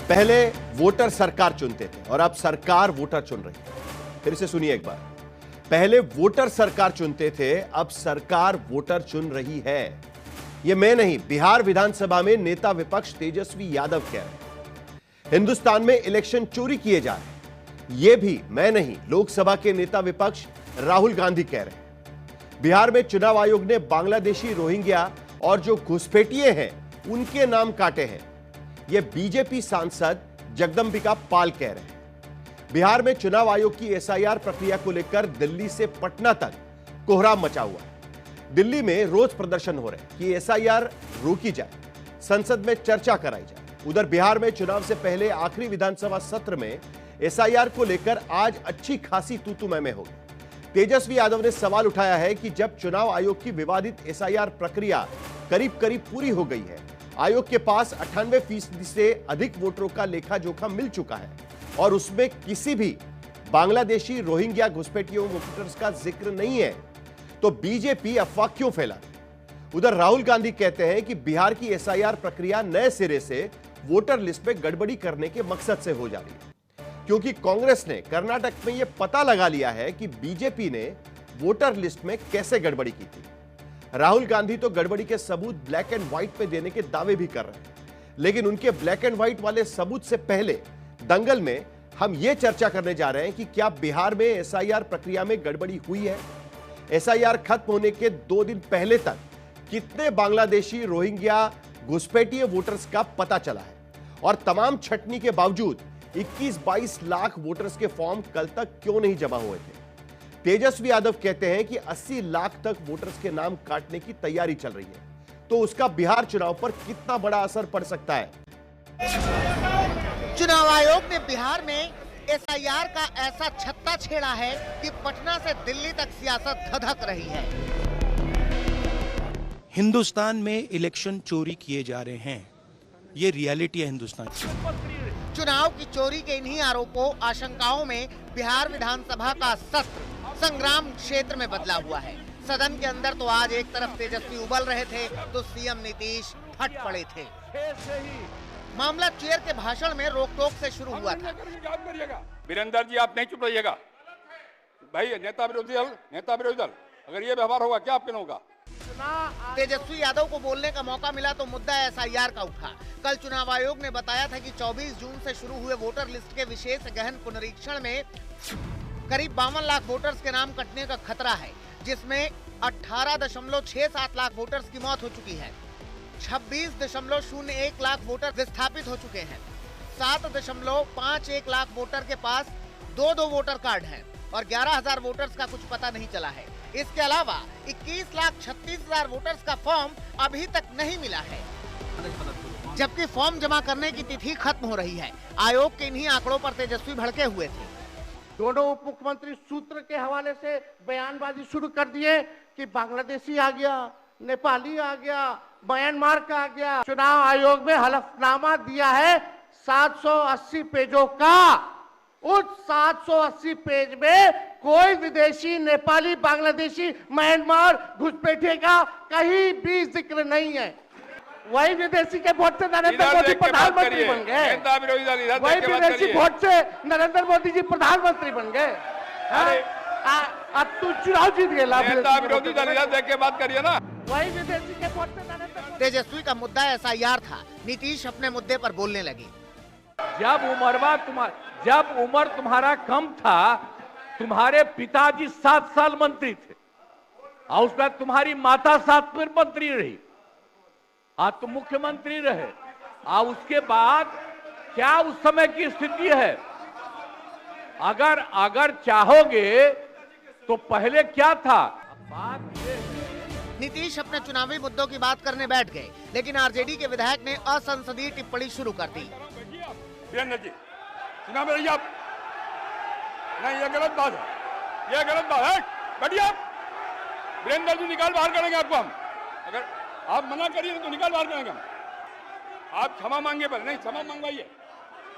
पहले वोटर सरकार चुनते थे और अब सरकार वोटर चुन रही है। फिर से सुनिए एक बार। पहले वोटर सरकार चुनते थे, अब सरकार वोटर चुन रही है। यह मैं नहीं, बिहार विधानसभा में नेता विपक्ष तेजस्वी यादव कह रहे हैं। हिंदुस्तान में इलेक्शन चोरी किए जा रहे हैं। यह भी मैं नहीं, लोकसभा के नेता विपक्ष राहुल गांधी कह रहे हैं। बिहार में चुनाव आयोग ने बांग्लादेशी रोहिंग्या और जो घुसपैठिए हैं उनके नाम काटे हैं। यह बीजेपी सांसद जगदंबिका पाल कह रहे हैं। बिहार में चुनाव आयोग की एसआईआर प्रक्रिया को लेकर दिल्ली से पटना तक कोहराम मचा हुआ है। दिल्ली में रोज प्रदर्शन हो रहे हैं कि एसआईआर रोकी जाए, संसद में चर्चा कराई जाए। उधर बिहार में चुनाव से पहले आखिरी विधानसभा सत्र में एसआईआर को लेकर आज अच्छी खासी तू-तू मैं हो गई। तेजस्वी यादव ने सवाल उठाया है कि जब चुनाव आयोग की विवादित एसआईआर प्रक्रिया करीब करीब पूरी हो गई है, आयोग के पास 98% से अधिक वोटरों का लेखा जोखा मिल चुका है और उसमें किसी भी बांग्लादेशी रोहिंग्या घुसपैठियों वोटर्स का जिक्र नहीं है, तो बीजेपी अफवाह क्यों फैला रही? उधर राहुल गांधी कहते हैं कि बिहार की एसआईआर प्रक्रिया नए सिरे से वोटर लिस्ट में गड़बड़ी करने के मकसद से हो जा रही है, क्योंकि कांग्रेस ने कर्नाटक में यह पता लगा लिया है कि बीजेपी ने वोटर लिस्ट में कैसे गड़बड़ी की थी। राहुल गांधी तो गड़बड़ी के सबूत ब्लैक एंड व्हाइट पे देने के दावे भी कर रहे हैं, लेकिन उनके ब्लैक एंड व्हाइट वाले सबूत से पहले दंगल में हम यह चर्चा करने जा रहे हैं कि क्या बिहार में एसआईआर प्रक्रिया में गड़बड़ी हुई है। एसआईआर खत्म होने के 2 दिन पहले तक कितने बांग्लादेशी रोहिंग्या घुसपैठिए वोटर्स का पता चला है, और तमाम छटनी के बावजूद 21-22 लाख वोटर्स के फॉर्म कल तक क्यों नहीं जमा हुए थे। तेजस्वी यादव कहते हैं कि 80 लाख तक वोटर्स के नाम काटने की तैयारी चल रही है, तो उसका बिहार चुनाव पर कितना बड़ा असर पड़ सकता है। चुनाव आयोग ने बिहार में एसआईआर का ऐसा छत्ता छेड़ा है कि पटना से दिल्ली तक सियासत धधक रही है। हिंदुस्तान में इलेक्शन चोरी किए जा रहे हैं, ये रियलिटी है हिंदुस्तान की। चुनाव की चोरी के इन्हीं आरोपों आशंकाओं में बिहार विधानसभा का सत्र संग्राम क्षेत्र में बदला हुआ है। सदन के अंदर तो आज एक तरफ तेजस्वी उबल रहे थे, तो सीएम नीतीश फट पड़े थे। मामला चेयर के भाषण में रोक टोक से शुरू हुआ था। वीरेंद्र जी, आप नहीं चुप रहिएगा भाई। नेता विरोधी दल अगर ये व्यवहार होगा क्या आपके होगा? तेजस्वी यादव को बोलने का मौका मिला तो मुद्दा एसआईआर का उठा। कल चुनाव आयोग ने बताया था कि 24 जून से शुरू हुए वोटर लिस्ट के विशेष गहन पुनरीक्षण में करीब 52 लाख वोटर्स के नाम कटने का खतरा है, जिसमें 18.67 लाख वोटर्स की मौत हो चुकी है। 26.01 लाख वोटर विस्थापित हो चुके हैं। 7.51 लाख वोटर के पास 2 वोटर कार्ड हैं और 11,000 वोटर्स का कुछ पता नहीं चला है। इसके अलावा 21,36,000 वोटर्स का फॉर्म अभी तक नहीं मिला है, जबकि फॉर्म जमा करने की तिथि खत्म हो रही है। आयोग के इन्हीं आंकड़ों पर तेजस्वी भड़के हुए थे। दोनों उप मुख्यमंत्री सूत्र के हवाले से बयानबाजी शुरू कर दिए कि बांग्लादेशी आ गया, नेपाली आ गया, म्यांमार का आ गया। चुनाव आयोग में हलफनामा दिया है 780 पेजों का। उस 780 पेज में कोई विदेशी, नेपाली, बांग्लादेशी, म्यांमार घुसपैठिए का कहीं भी जिक्र नहीं है। वही विदेशी के वोट से नरेंद्र मोदी प्रधानमंत्री बन गए। वही विदेशी वोट से नरेंद्र मोदी जी प्रधानमंत्री बन गए। अब तू चुनाव जीत गए। विरोधी दल देख के बात करिए ना। वही विदेशी के वोट से नरेंद्र। तेजस्वी का मुद्दा एसआईआर था। नीतीश अपने मुद्दे पर बोलने लगे। जब उम्र तुम्हारा कम था, तुम्हारे पिताजी 7 साल मंत्री थे और उसके बाद तुम्हारी माता 7 फिर मंत्री रही, आज तुम मुख्यमंत्री रहे। और उसके बाद क्या उस समय की स्थिति है? अगर चाहोगे तो पहले क्या था? नीतीश अपने चुनावी मुद्दों की बात करने बैठ गए, लेकिन आरजेडी के विधायक ने असंसदीय टिप्पणी शुरू कर दी। वीरेंद्र जी, चुनाव में रहिए आप। नहीं, ये गलत बात है, ये गलत बात है। बैठिए आप। वीरेंद्र जी, निकाल बाहर करेंगे आपको हम। अगर आप मना करिए तो निकाल बाहर करेंगे हम। आप क्षमा मांगे पर नहीं, क्षमा मंगवाइए।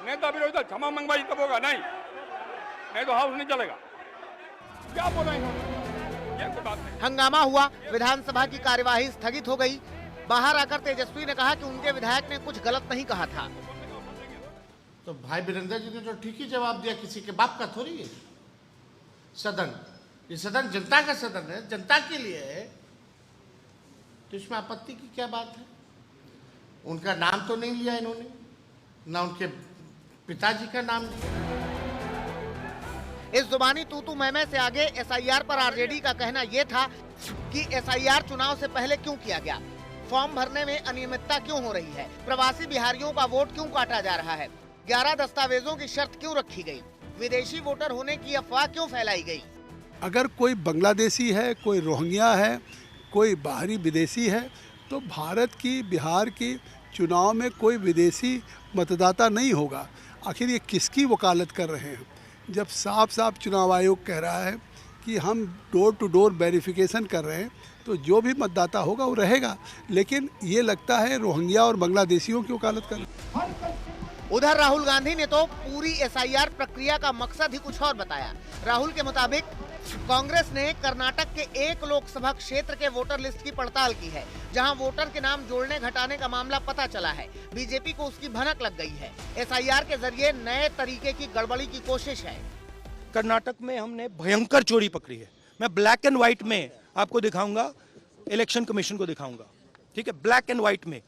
नेता विरोधी दल क्षमा मंगवाइए तब होगा, नहीं तो हाउस नहीं चलेगा। क्या बोल रहे हैं? ये बात नहीं। हंगामा हुआ, विधानसभा की कार्यवाही स्थगित हो गई। बाहर आकर तेजस्वी ने कहा कि उनके विधायक ने कुछ गलत नहीं कहा था। तो भाई वीरेंद्र जी ने तो ठीक ही जवाब दिया, किसी के बाप का थोड़ी है सदन। ये सदन जनता का सदन है, जनता के लिए है, तो इसमें आपत्ति की क्या बात है। उनका नाम तो नहीं लिया इन्होंने, ना उनके पिताजी का नाम लिया। इस जुबानी तूतू मैमे से आगे एसआईआर पर आरजेडी का कहना यह था कि एसआईआर चुनाव से पहले क्यों किया गया, फॉर्म भरने में अनियमितता क्यों हो रही है, प्रवासी बिहारियों का वोट क्यों काटा जा रहा है, 11 दस्तावेजों की शर्त क्यों रखी गई, विदेशी वोटर होने की अफवाह क्यों फैलाई गई। अगर कोई बांग्लादेशी है, कोई रोहिंग्या है, कोई बाहरी विदेशी है, तो भारत की, बिहार की चुनाव में कोई विदेशी मतदाता नहीं होगा। आखिर ये किसकी वकालत कर रहे हैं, जब साफ साफ चुनाव आयोग कह रहा है कि हम डोर टू डोर वेरिफिकेशन कर रहे हैं, तो जो भी मतदाता होगा वो रहेगा। लेकिन ये लगता है रोहिंग्या और बांग्लादेशियों की वकालत कर रहे हैं। उधर राहुल गांधी ने तो पूरी एसआईआर प्रक्रिया का मकसद ही कुछ और बताया। राहुल के मुताबिक कांग्रेस ने कर्नाटक के एक लोकसभा क्षेत्र के वोटर लिस्ट की पड़ताल की है, जहां वोटर के नाम जोड़ने घटाने का मामला पता चला है। बीजेपी को उसकी भनक लग गई है। एसआईआर के जरिए नए तरीके की गड़बड़ी की कोशिश है। कर्नाटक में हमने भयंकर चोरी पकड़ी है। मैं ब्लैक एंड व्हाइट में आपको दिखाऊंगा, इलेक्शन कमीशन को दिखाऊंगा, ठीक है, ब्लैक एंड व्हाइट में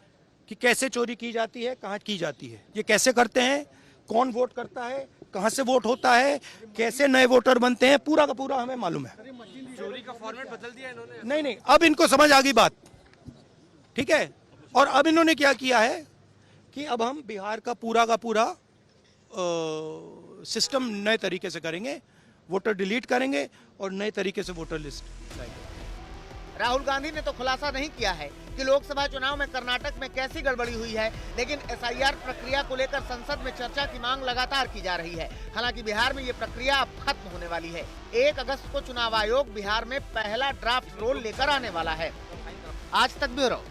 कि कैसे चोरी की जाती है, कहाँ की जाती है, ये कैसे करते हैं, कौन वोट करता है, कहाँ से वोट होता है, कैसे नए वोटर बनते हैं, पूरा का पूरा हमें मालूम है। चोरी का फॉर्मेट बदल दिया इन्होंने। नहीं, अब इनको समझ आ गई बात, ठीक है। और अब इन्होंने क्या किया है कि अब हम बिहार का पूरा सिस्टम नए तरीके से करेंगे, वोटर डिलीट करेंगे और नए तरीके से वोटर लिस्ट लाएंगे। राहुल गांधी ने तो खुलासा नहीं किया है कि लोकसभा चुनाव में कर्नाटक में कैसी गड़बड़ी हुई है, लेकिन एसआईआर प्रक्रिया को लेकर संसद में चर्चा की मांग लगातार की जा रही है। हालांकि बिहार में ये प्रक्रिया अब खत्म होने वाली है। 1 अगस्त को चुनाव आयोग बिहार में पहला ड्राफ्ट रोल लेकर आने वाला है। आज तक ब्यूरो।